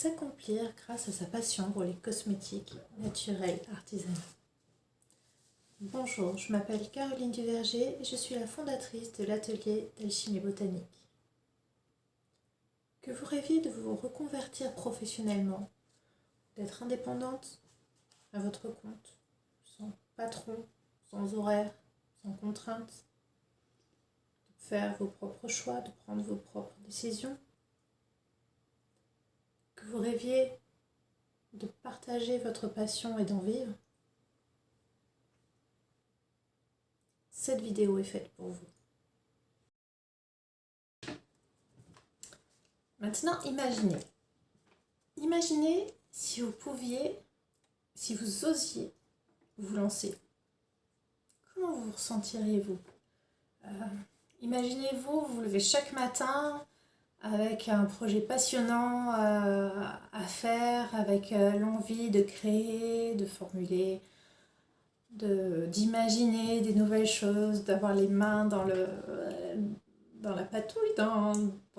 s'accomplir grâce à sa passion pour les cosmétiques naturels artisanaux. Bonjour, je m'appelle Caroline Duverger et je suis la fondatrice de l'atelier d'alchimie botanique. Que vous rêviez de vous reconvertir professionnellement, d'être indépendante à votre compte, sans patron, sans horaire, sans contraintes, de faire vos propres choix, de prendre vos propres décisions, que vous rêviez de partager votre passion et d'en vivre, cette vidéo est faite pour vous. Maintenant, imaginez si vous pouviez, si vous osiez vous lancer. Comment vous ressentiriez-vous? Imaginez-vous vous levez chaque matin avec un projet passionnant à faire, avec l'envie de créer, de formuler, d'imaginer des nouvelles choses, d'avoir les mains dans la patouille, dans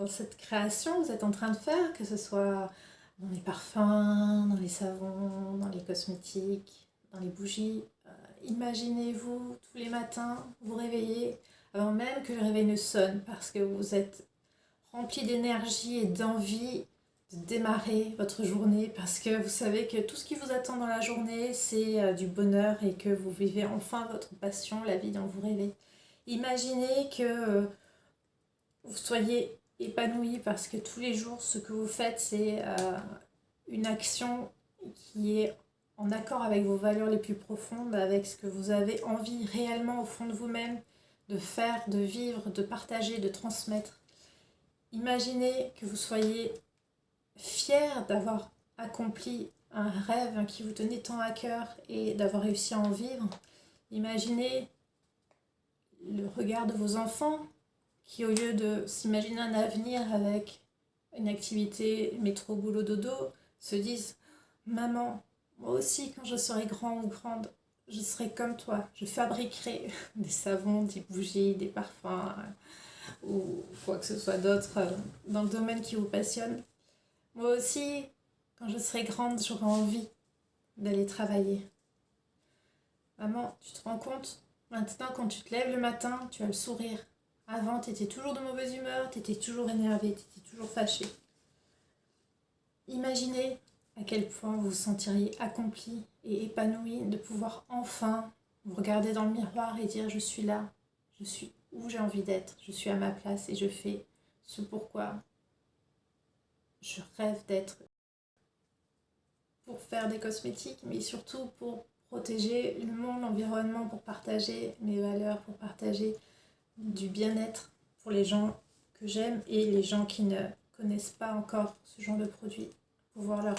cette création que vous êtes en train de faire, que ce soit dans les parfums, dans les savons, dans les cosmétiques, dans les bougies. Imaginez-vous tous les matins vous réveiller avant même que le réveil ne sonne, parce que vous êtes rempli d'énergie et d'envie de démarrer votre journée, parce que vous savez que tout ce qui vous attend dans la journée, c'est du bonheur et que vous vivez enfin votre passion, la vie dont vous rêvez. Imaginez que vous soyez épanoui parce que tous les jours, ce que vous faites, c'est une action qui est en accord avec vos valeurs les plus profondes, avec ce que vous avez envie réellement au fond de vous-même de faire, de vivre, de partager, de transmettre. Imaginez que vous soyez fier d'avoir accompli un rêve qui vous tenait tant à cœur et d'avoir réussi à en vivre. Imaginez le regard de vos enfants qui, au lieu de s'imaginer un avenir avec une activité métro, boulot, dodo, se disent « Maman, moi aussi quand je serai grand ou grande, je serai comme toi, je fabriquerai des savons, des bougies, des parfums ou quoi que ce soit d'autre dans le domaine qui vous passionne. Moi aussi, quand je serai grande, j'aurai envie d'aller travailler. Maman, tu te rends compte? Maintenant, quand tu te lèves le matin, tu as le sourire. Avant, tu étais toujours de mauvaise humeur, tu étais toujours énervé, tu étais toujours fâché. Imaginez à quel point vous vous sentiriez accompli et épanoui de pouvoir enfin vous regarder dans le miroir et dire « Je suis là, je suis où j'ai envie d'être, je suis à ma place et je fais ce pourquoi je rêve d'être, pour faire des cosmétiques, mais surtout pour protéger le monde, l'environnement, pour partager mes valeurs, pour partager du bien-être pour les gens que j'aime et les gens qui ne connaissent pas encore ce genre de produit, pouvoir leur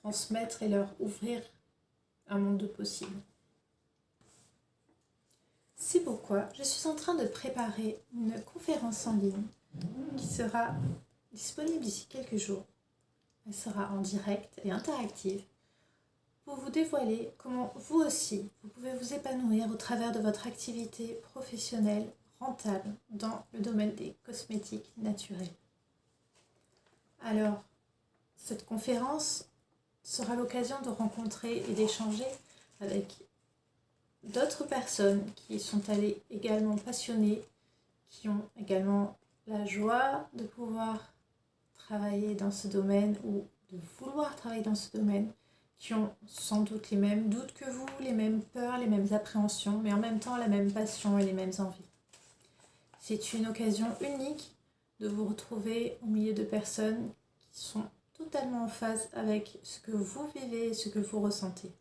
transmettre et leur ouvrir un monde de possibles. C'est pourquoi je suis en train de préparer une conférence en ligne qui sera disponible d'ici quelques jours. Elle sera en direct et interactive pour vous dévoiler comment vous aussi, vous pouvez vous épanouir au travers de votre activité professionnelle rentable dans le domaine des cosmétiques naturels. Alors, cette conférence sera l'occasion de rencontrer et d'échanger avec d'autres personnes qui sont également passionnées, qui ont également la joie de pouvoir travailler dans ce domaine ou de vouloir travailler dans ce domaine, qui ont sans doute les mêmes doutes que vous, les mêmes peurs, les mêmes appréhensions, mais en même temps la même passion et les mêmes envies. C'est une occasion unique de vous retrouver au milieu de personnes qui sont totalement en phase avec ce que vous vivez et ce que vous ressentez.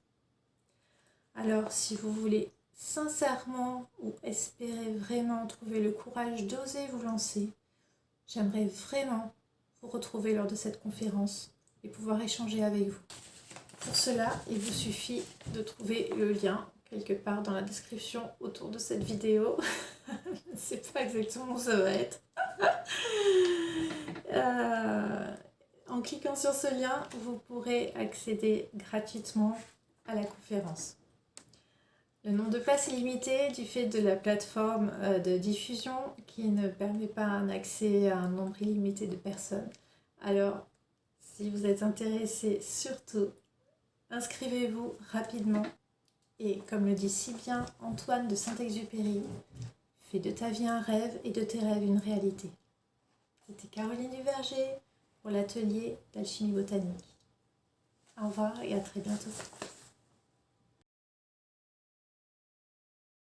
Alors, si vous voulez sincèrement ou espérez vraiment trouver le courage d'oser vous lancer, j'aimerais vraiment vous retrouver lors de cette conférence et pouvoir échanger avec vous. Pour cela, il vous suffit de trouver le lien quelque part dans la description autour de cette vidéo. Je ne sais pas exactement où ça va être. En cliquant sur ce lien, vous pourrez accéder gratuitement à la conférence. Le nombre de places est limité du fait de la plateforme de diffusion qui ne permet pas un accès à un nombre illimité de personnes. Alors, Si vous êtes intéressé, surtout, inscrivez-vous rapidement. Et comme le dit si bien Antoine de Saint-Exupéry, fais de ta vie un rêve et de tes rêves une réalité. C'était Caroline Duverger pour l'atelier d'alchimie botanique. Au revoir et à très bientôt.